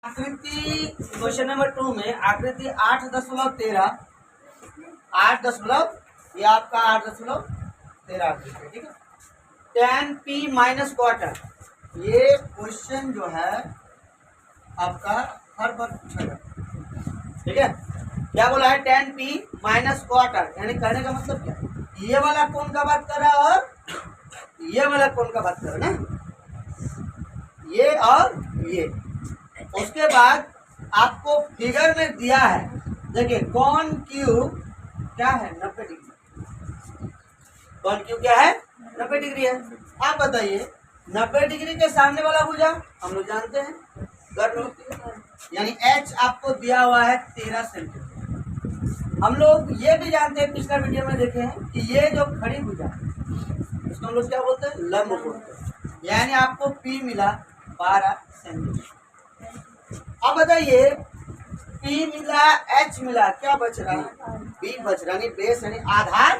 आकृति question number 2 में आकृति 8.13 ये आपका 8.13 आकृति है, ठीक है। tan p माइनस क्वार्टर ये क्वेश्चन जो है आपका हर बार पूछा जाता है, ठीक है। क्या बोला है? tan p माइनस क्वार्टर, यानी कहने का मतलब क्या, ये वाला कोण का बात कर रहा है और ये वाला कोण का बात कर रहा है ना, ये और ये। उसके बाद आपको फिगर में दिया है, देखिए कॉन क्यू क्या है 90 डिग्री, कॉन क्यू क्या है 90 डिग्री है। आप बताइए 90 डिग्री के सामने वाला भुजा हम लोग जानते हैं गर्भ होती है, यानी एच आपको दिया हुआ है 13 सेंटीमीटर। हम लोग ये भी जानते हैं, पिछला वीडियो में देखे हैं कि ये जो खड़ी भुजा उसको हम लोग क्या बोलते हैं, लंब बोलते हैं, यानी आपको पी मिला 12 सेंटीमीटर। अब बताइए P मिला H मिला, क्या बच रहा है? B बच रहा, नहीं बेस यानी आधार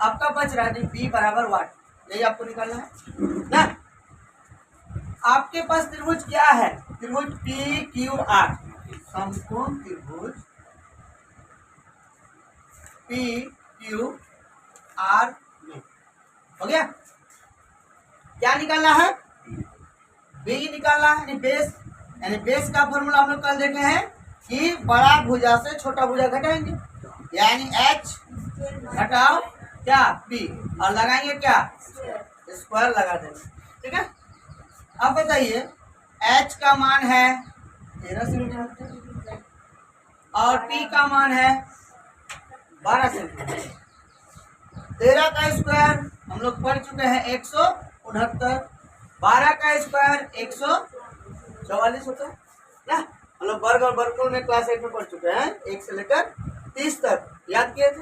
आपका बच रहा है, B बराबर वाट, यही आपको निकालना है ना। आपके पास त्रिभुज क्या है? त्रिभुज PQR, समकोण त्रिभुज PQR में हो गया। क्या निकालना है? B निकालना है, यानी बेस, यानी बेस का फॉर्मूला हम लोग कल देखे हैं कि बड़ा भुजा से छोटा भुजा घटाएंगे, यानी h घटाओ क्या p, और लगाएंगे क्या स्क्वायर लगा देंगे, ठीक है। अब बताइए h का मान है 13 सेंटीमीटर और p का मान है 12 सेंटीमीटर। 13 का स्क्वायर हम लोग पढ़ चुके हैं 169, 12 का स्क्वायर 144 होता है ना। हम लोग वर्ग और वर्गमूल में क्लास 8 में पढ़ चुके हैं, 1 से लेकर 30 तक याद किए थे,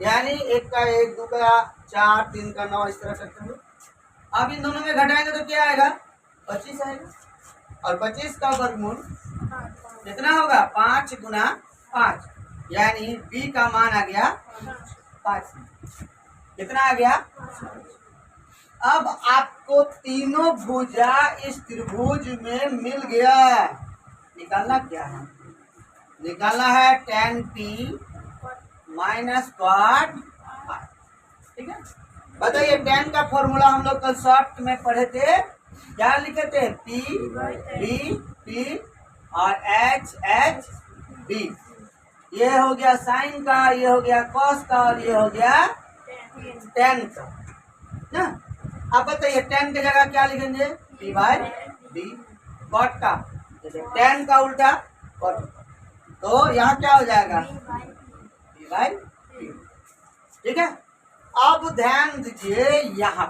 यानी 1 का 1, 2 का 4, 3 का 9, इस तरह करते हुए। अब इन दोनों में घटाएंगे तो क्या आएगा? 25 आएगा, और 25 का वर्गमूल कितना होगा? 5 गुना 5, यानी b का मान आ गया 5। कितना आ गया? अब आपको तीनों भुजा इस त्रिभुज में मिल गया। निकालना क्या है? निकालना है tan p माइनस क्वाट, ठीक है। बताइए tan का फॉर्मूला हम लोग कल शॉर्ट में पढ़े थे, क्या लिखे थे? p b p और h h b। ये हो गया साइन का, ये हो गया कॉस का, और ये हो गया tan का ना। अब बताइए tan की जगह क्या लिखेंगे? p by b। कॉट का tan का उल्टा कॉट, तो यहाँ क्या हो जाएगा? p बाय b, ठीक है। अब ध्यान दीजिए, यहाँ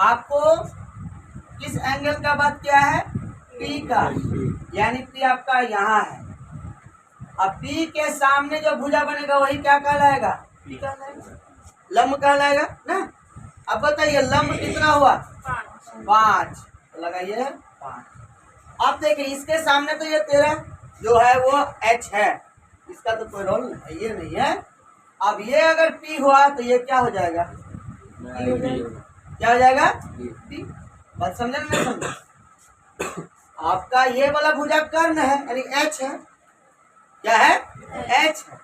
आपको किस एंगल का बात किया है? p का, यानी p आपका यहाँ है। अब p के सामने जो भुजा बनेगा वही क्या कहलाएगा? p कहलाएगा, लंब कहलाएगा ना। अब बताइए लंब कितना हुआ? 5, तो लगाइए 5। अब देखिए इसके सामने तो ये 13 जो है वो h है, इसका तो कोई रोल नहीं, ये नहीं है। अब ये अगर p हुआ तो ये क्या हो जाएगा? p हो जाएगा। क्या हो जाएगा? p। बात समझे ना? नहीं समझे? आपका ये वाला भुजा कर्ण है, यानी h है, क्या है? h है।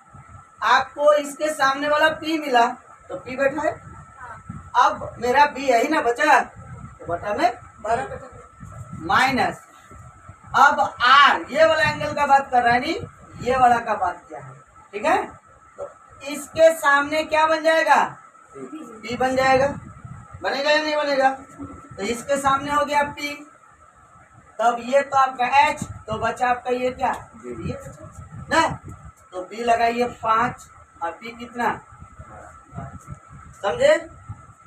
आपको इसके सामने वाला p मिला तो p बैठा है। अब मेरा b यही ना बचा, तो बटा में 12 बचा माइनस। अब r ये वाला एंगल का बात कर रहा है, नहीं ये वाला का बात क्या है, ठीक है। तो इसके सामने क्या बन जाएगा? p बन जाएगा, बनेगा या नहीं बनेगा? तो इसके सामने हो गया p, तब ये तो आपका h, तो बचा आपका ये क्या? ये बचा ना। तो b लगाइए 5 और p कितना? समझे?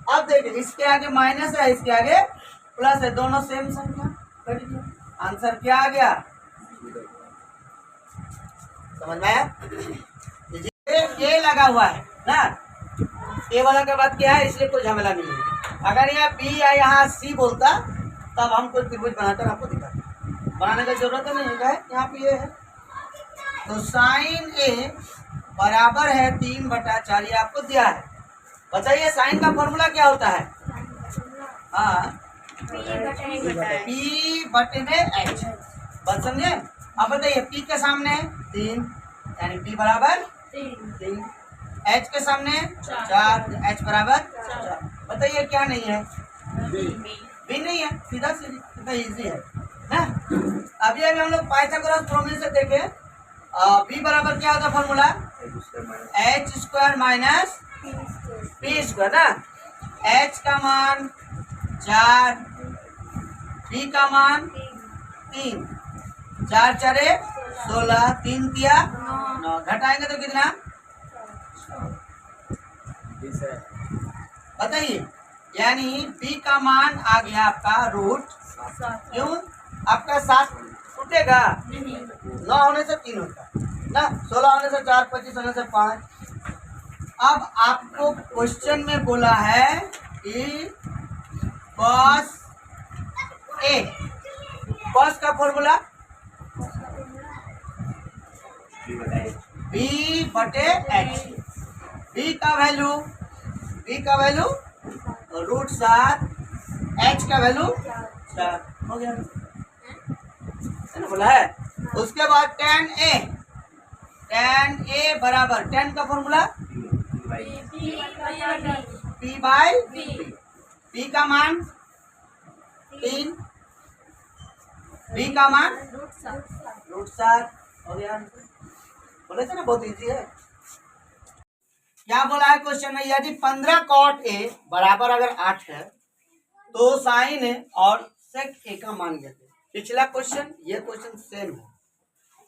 अब देखिए इसके आगे माइनस है, इसके आगे प्लस है, दोनों सेम संख्या, कर दीजिए। आंसर क्या आ गया? समझ में आया? ये लगा हुआ है ना, ये वाला का बात क्या है, इसलिए कोई झमेला नहीं है। अगर यहाँ b या यहाँ c बोलता तब हम कोई त्रिभुज बनाकर आपको दिखाते, बनाने का जरूरत नहीं है, यहाँ पे ये है। तो साइन a बराबर है 3/4, ये आपको दिया है। बताइए साइन का फॉर्मूला क्या होता है? हाँ, p बटे में h, बात समझे। अब बताइए पी के सामने 3 यानी पी बराबर 3, एच के सामने 4, एच बराबर 4। बताइए क्या नहीं है? बी नहीं है, सीधा सीधी, कितना इजी है ना। अभी हम लोग पाइथागोरस प्रमेय से देखे बी बराबर क्या होता है formula? H square minus P square ना। एच का मान 4, पी का मान 3, 4 4 16, 3 तिया 9, घटाएंगे तो कितना? बताइए, यानी पी का मान आ गया आपका रूट, क्यों आपका 7 टूटेगा? 9 होने से 3 होता है ना, 16 होने से 4, 25 होने से 5। अब आपको क्वेश्चन में बोला है कि cos A, cos का फॉर्मूला B बटे H, B का वैल्यू √7, H का वैल्यू 4 हो गया है ना, बोला है। उसके बाद tan A बराबर, tan का फॉर्मूला P बाई P का मान 3, B का मान √7 हो गया। बोले थे ना बहुत इजी है। क्या बोला है क्वेश्चन में? यदि 15 cot A बराबर अगर 8 है तो साइन A और सेक A का मान कहते हैं। पिछला क्वेश्चन ये क्वेश्चन सेम है,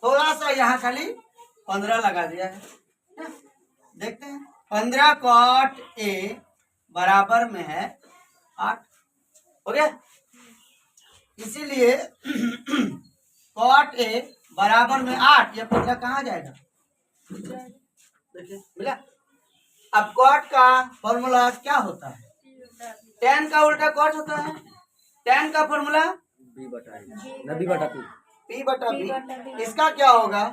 थोड़ा सा यहाँ खाली 15 लगा दिया है। देखते हैं 15 cot A बराबर में है 8, हो गया। इसीलिए cot A बराबर में 8, ये 15 कहाँ जाएगा? देखिए मिला। अब cot का फॉर्मूला क्या होता है? tan का उल्टा cot होता है। tan का फॉर्मूला B बटा P बटा B। इसका क्या होगा?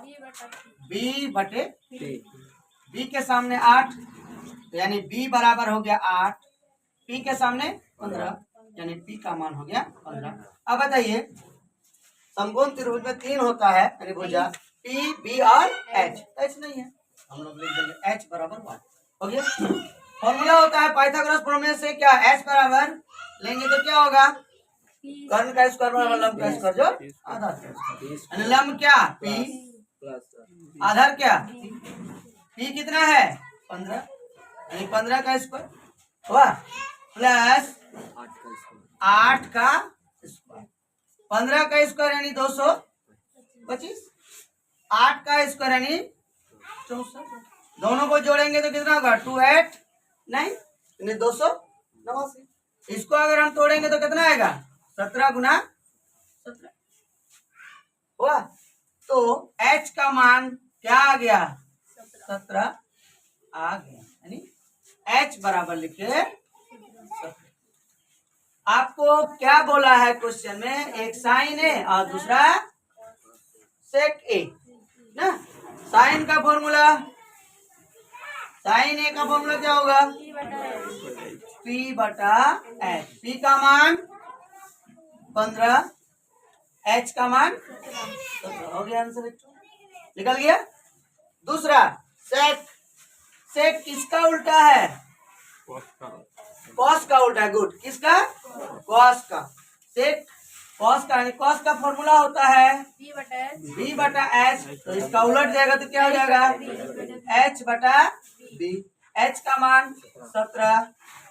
B बटे B के सामने 8, यानी B बराबर हो गया 8, P के सामने 15, यानी P का मान हो गया 15। अब बताइए समकोण त्रिभुज में 3 होता है, यानी भुजा P, B और H। H नहीं है, हम लोग लिख देंगे H बराबर 1, हो गया। फॉर्मूला होता है पाइथागोरस प्रमेय से क्या? H बराबर लेंगे तो क्या होगा? कर्ण का स्क्वायर बराबर लंब का स्क्वायर जोड़ आधार का स्क्वायर, यानी लंब क्या? P, आधार क्या? P कितना है? 15, यानी 15 का स्क्वायर हुआ प्लस 8 का स्क्वायर। 15 का स्क्वायर यानी 225, 8 का स्क्वायर यानी 64। दोनों को जोड़ेंगे तो कितना होगा? 2 8 9, यानी 289। इसको अगर हम तोड़ेंगे तो कितना आएगा? 17 गुना 17 हुआ। तो H का मान क्या आ गया? 17 आ गया, यानी H बराबर लिखे 17। आपको क्या बोला है क्वेश्चन में? एक साइन A और दूसरा सेक A ना। साइन का फॉर्मूला, साइन A का फॉर्मूला क्या होगा? P बटा H। P का मान 15, H का मान 17, हो गया आंसर, निकल गया। दूसरा सेक, सेक किसका उल्टा है? कॉस का उल्टा है। गुड, किसका? कॉस का। सेक कॉस का, यानी कॉस का फॉर्मूला होता है B बटा H, तो इसका उलट जाएगा तो क्या हो जाएगा? H बटा B। H का मान 17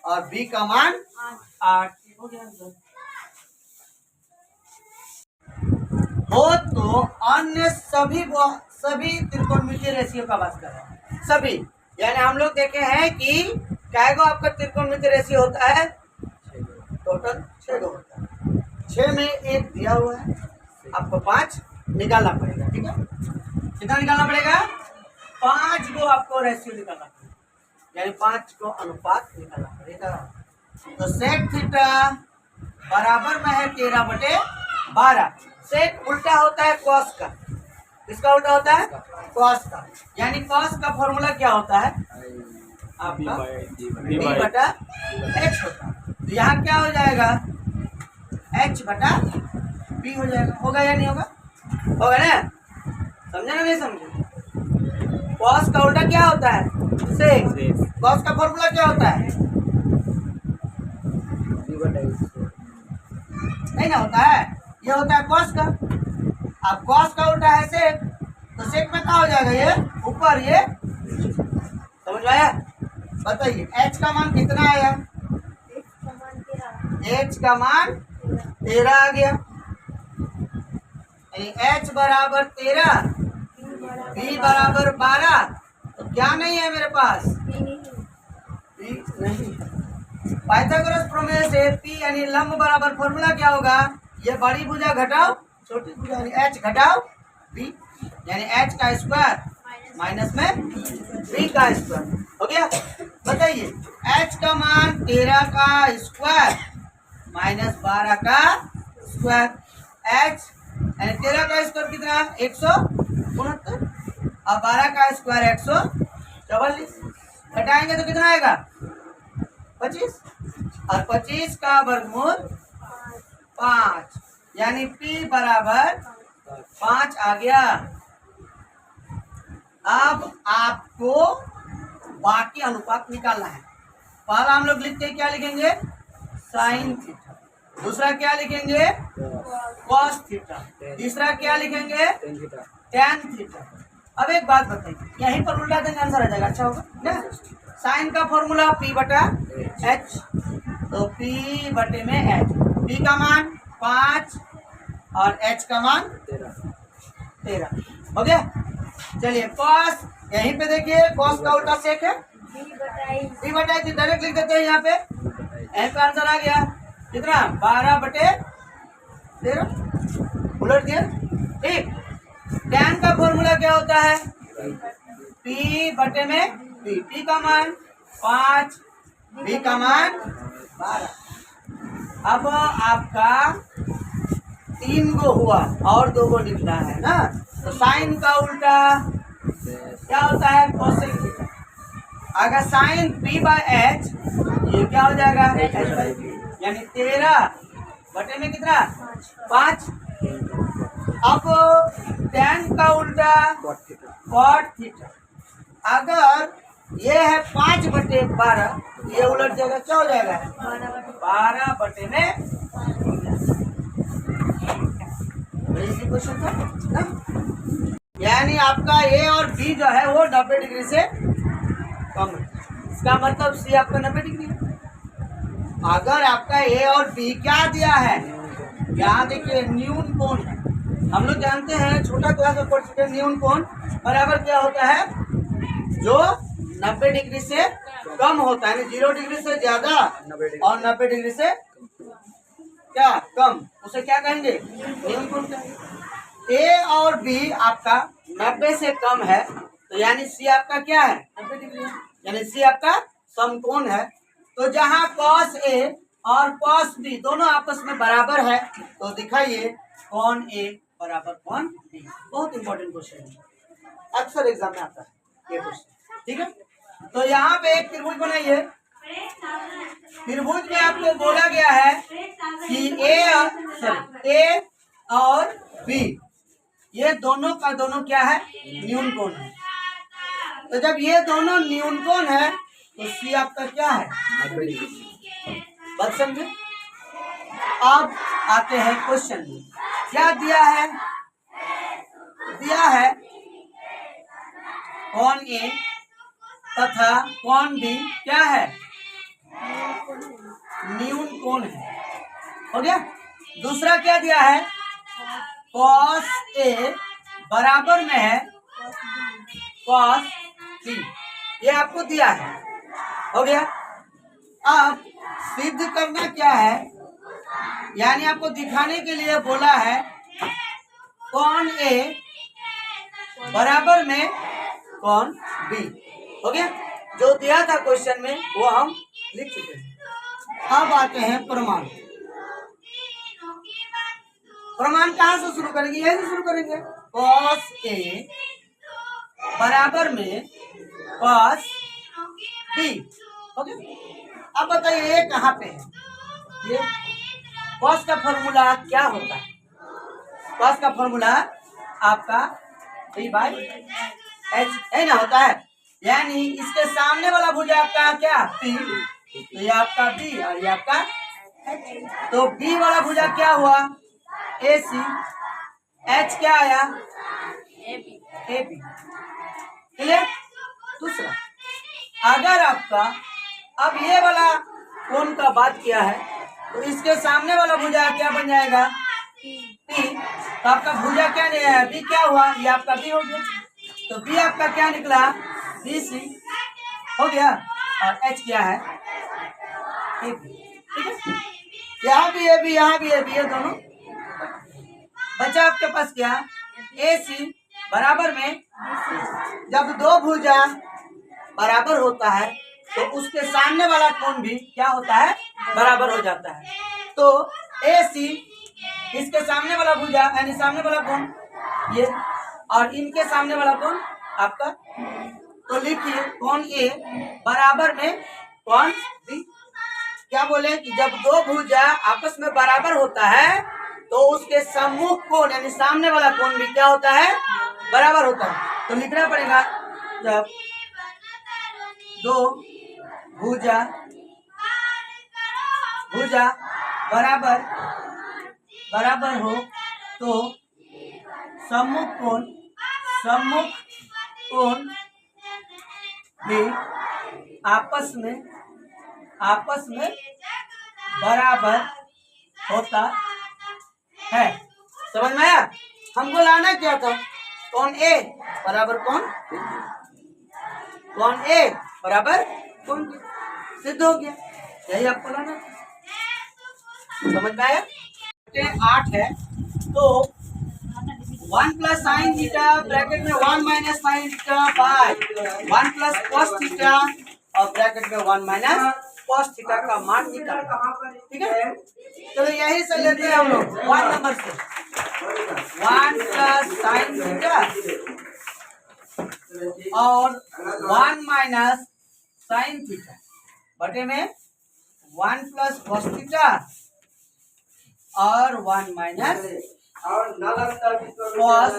और B का मान 8, हो गया आंसर। हो तो अन्य सभी त्रिकोणमितीय रेशियो का बात कर रहे हैं, सभी। यानी हम लोग देखे हैं कि कैगो आपका त्रिकोणमितीय रेशियो होता है? टोटल 6 गो होता है। 6 में 1 दिया हुआ है, आपको 5 निकालना पड़ेगा। ठीक है, कितना निकालना पड़ेगा? 5 गो आपको रेशियो निकालना पड़ेगा, यानी 5 को अनुपात निकालना पड़ेगा। तो सेक थीटा बराबर में है 13/12। सेक उल्टा होता है कॉस का। किसका उल्टा होता है? कॉस का। यानी कॉस का फॉर्मूला क्या होता है आपका? B बटा H होता है। तो यहाँ क्या हो जाएगा? H बटा B हो जाएगा। होगा या नहीं होगा? होगा ना। समझे ना नहीं समझे? कॉस का उल्टा क्या होता है? सेक। कॉस का फॉर्मूला क्या होता है? नहीं ना होता है, ये होता है कॉस का। अब कॉस का उल्टा है सेक, तो सेक में क्या हो जाएगा? ये ऊपर, ये समझ में आया? बताइए h का मान कितना आया? h का मान 13 आ गया, यानी h बराबर 13, b बराबर 12। तो क्या नहीं है मेरे पास? b नहीं। पाइथागोरस प्रमेय से p यानी लंब बराबर फॉर्मूला क्या होगा? ये बड़ी भुजा घटाओ छोटी भुजा, यानी h घटाओ b, यानी h का स्क्वायर माइनस में b का स्क्वायर हो गया। बताइए h का मान 13 का स्क्वायर माइनस 12 का स्क्वायर, h यानी 13 का स्क्वायर कितना? 169, और 12 का स्क्वायर 144। घटाएंगे तो कितना आएगा? 25, और 25 का वर्गमूल 5, यानी p बराबर 5 आ गया। अब आपको बाकी अनुपात निकालना है। पहला हम लोग लिखते हैं, क्या लिखेंगे? Sine theta. दूसरा क्या लिखेंगे? Cos theta. तीसरा क्या लिखेंगे? Tan theta. अब एक बात बताइए, यहीं पर उल्टा देंगे आंसर आ जाएगा, अच्छा होगा ना? साइन का फॉर्मूला p बटा h, तो p बटे में h, p का मान 5 और h का मान 13 हो गया। चलिए कॉस, यहीं पे देखिए कॉस का उल्टा सेक है, b बटा h डायरेक्ट लिख देते हैं यहाँ पे, यहीं पे आंसर आ गया कितना? 12 बटे 13, उलट दिया, ठीक। टैन का फॉर्मूला क्या होता है? p बटे में p, p का मान 5, b का मान 12। अब आपका 3 गो हुआ और 2 गो निकला है ना, तो साइन का उल्टा क्या होता है? Cosec theta. अगर साइन p बाय h, ये क्या हो जाएगा? h बाई p, यानी 13 बटे में कितना? 5। अब टैन का उल्टा कॉट थीटा। अगर ये है 5 बटे 12, ये उलट जाएगा, क्या हो जाएगा? 12 बटे में। इसी क्वेश्चन था ना? यानी आपका ए और बी जो है वो 90 डिग्री से कम है, इसका मतलब सी आपका 90 डिग्री है। अगर आपका ए और बी क्या दिया है? यहाँ देखिए न्यून कोण है, हम लोग जानते हैं छोटा क्लास में पढ़ चुके हैं, न्यून कोण बराबर क्या होता है? जो 90 डिग्री से कम होता है, 0 डिग्री से ज्यादा और 90 डिग्री से क्या कम, उसे क्या कहेंगे? न्यून कोण कहेंगे। ए और बी आपका 90 से कम है, तो यानी सी आपका क्या है? 90 डिग्री है, यानी सी आपका समकोण है। तो जहां कॉस ए और कॉस बी दोनों आपस में बराबर है, तो दिखाइए कौन ए बराबर कौन बी। बहुत इंपॉर्टेंट क्वेश्चन है, अक्सर एग्जाम में आता है ये क्वेश्चन, ठीक है। तो यहाँ पे एक त्रिभुज बनाइए। त्रिभुज में आपको बोला गया है कि ए और बी ये दोनों का दोनों क्या है? न्यून कोण है। तो जब ये दोनों न्यून कोण है, तो सी आपका क्या है? बात समझे? अब आते हैं क्वेश्चन में, क्या दिया है? दिया है कौन ए तथा कौन बी क्या है? न्यून कोण है, हो गया। दूसरा क्या दिया है? कॉस ए बराबर में है कॉस बी, ये आपको दिया है, हो गया। अब सिद्ध करना क्या है? यानी आपको दिखाने के लिए बोला है कौन ए बराबर में कौन बी, हो गया। जो दिया था क्वेश्चन में वो हम लिख चुके हैं। अब आते हैं प्रमाण। प्रमाण कहाँ से शुरू करेंगे? यहीं से शुरू करेंगे। कॉस ए बराबर में कॉस बी, ओके। अब बताइए ये कहाँ पे है? ये कॉस का फॉर्मूला क्या होता है? कॉस का फॉर्मूला आपका बी बाई एच है ना होता है। यानी इसके सामने वाला भुजा आपका क्या पी, तो ये आपका बी और ये आपका एच। तो बी वाला भुजा क्या हुआ ए सी, एच क्या आया ए बी। क्लियर। दूसरा, अगर आपका अब ये वाला कोण का बात किया है तो इसके सामने वाला भुजा क्या बन जाएगा पी। तो आपका भुजा क्या नहीं है बी, क्या हुआ ये आपका बी हो गया। तो बी आपका क्या निकला बी सी हो गया और एच क्या है ए बी। ठीक है, यहाँ भी ए बी, यहाँ भी ए बी है, दोनों बचा आपके पास क्या ए सी बराबर में। जब दो भुजा बराबर होता है तो उसके सामने वाला कोण भी क्या होता है बराबर हो जाता है। तो ए सी इसके सामने वाला भुजा यानी सामने वाला कोण ये, और इनके सामने वाला कोण आपका। तो लिखिए कोण ए बराबर में कोण बी। क्या बोले कि जब दो भुजा आपस में बराबर होता है तो उसके सम्मुख कोण यानी सामने वाला कोण भी क्या होता है बराबर होता है। तो लिखना पड़ेगा जब दो भुजा बराबर हो तो सम्मुख कोण भी आपस में बराबर होता है। समझ में आया। हमको लाना क्या था कोण ए बराबर कोण ए बराबर कोण बी, सिद्ध हो गया। यही आपको लाना था। समझ में आया। 8 है तो 1 प्लस साइन थीटा ब्रैकेट में 1 minus sine theta by 1 plus cos theta और ब्रैकेट में 1 माइनस कॉस थीटा का मान निकालना। ठीक है, चलो यही से लेते हैं हम लोग 1 नंबर से 1 प्लस साइन थीटा और 1 माइनस साइन थीटा बटे में 1 प्लस कॉस थीटा और 1 माइनस कॉस।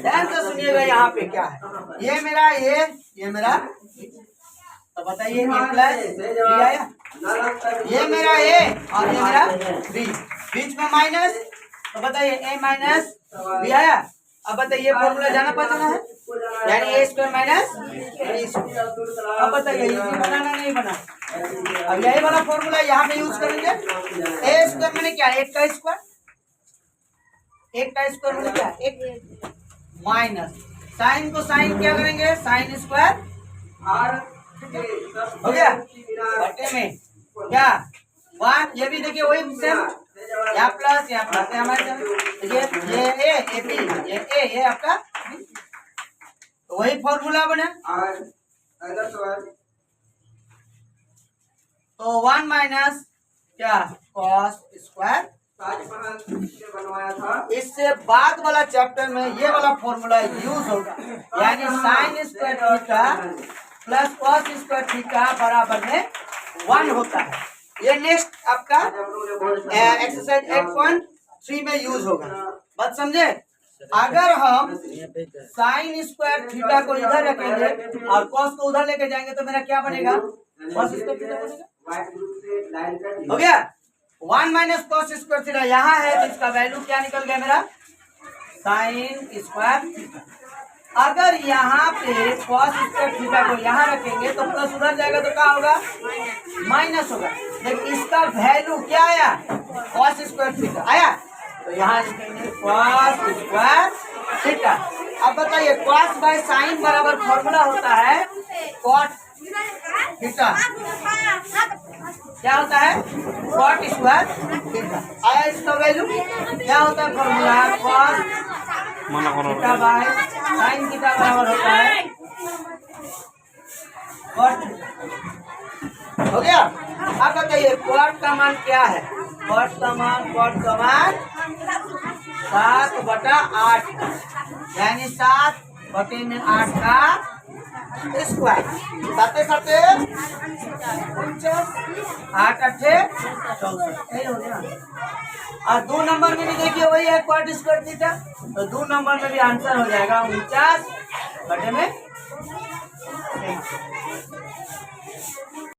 ध्यान से सुनिएगा यहाँ पे क्या है, ये मेरा ये मेरा, तो बताइए ए प्लस बी आया, ये मेरा ए और ये मेरा बी, बीच में माइनस, तो बताइए ए माइनस बी आया। अब बताइए फॉर्मूला जाना पहचाना है यानी ए स्क्वायर माइनस बी स्क्वायर। अब बताइए ये बनाना नहीं बना, अब यही वाला फॉर्मूला यहाँ पे यूज करेंगे। ए स्क्वायर मैंने क्या एक का स्क्वायर, एक का स्क्वायर मैंने क्या एक माइनस साइन को साइन क्या करेंगे साइन स्क्वायर हो गया बटे में क्या 1। ये भी देखिए वही सेम, यहाँ प्लस हमारे ये बी ये आपका, तो वही फॉर्मूला बने। तो 1 माइनस क्या कॉस स्क्वायर, इससे बाद वाला चैप्टर में ये वाला फॉर्मूला यूज होगा यानी sine square theta plus cos square theta बराबर में 1 होता है। ये नेक्स्ट आपका एक्सरसाइज 8.3 में यूज होगा। बात समझे। अगर हम साइन स्क्वायर थीटा को इधर रखेंगे और कॉस को उधर लेके जाएंगे तो मेरा क्या बनेगा कॉस स्क्वायर थीटा बनेगा। हो गया 1 माइनस कॉस स्क्वायर थीटा यहाँ है तो इसका वैल्यू क्या निकल गया मेरा साइन स्क्वायर थीटा। अगर यहाँ पे कॉस स्क्वायर थीटा को यहाँ रखेंगे तो प्लस उधर जाएगा तो क्या होगा माइनस होगा, लेकिन इसका वैल्यू क्या आया कॉस स्क्वायर थीटा आया, तो यहाँ लिखेंगे कॉस स्क्वायर थीटा। अब बताइए कॉस बाय साइन बराबर फॉर्मूला होता है कॉट थीटा, क्या होता है कॉट स्क्वायर थीटा आया। इसका वैल्यू क्या होता है formula cos theta by sine theta बराबर होता है कॉट। हो गया। अब बताइए कॉट का मान क्या है, कॉट का मान 7/8 यानी 7/8 का स्क्वायर साथे साथे 8 अट्ठे 64 यही हो गया। और 2 नंबर में भी देखिए वही है क्वाड स्क्वायर थीटा, तो 2 नंबर में भी आंसर हो जाएगा 49 बटे में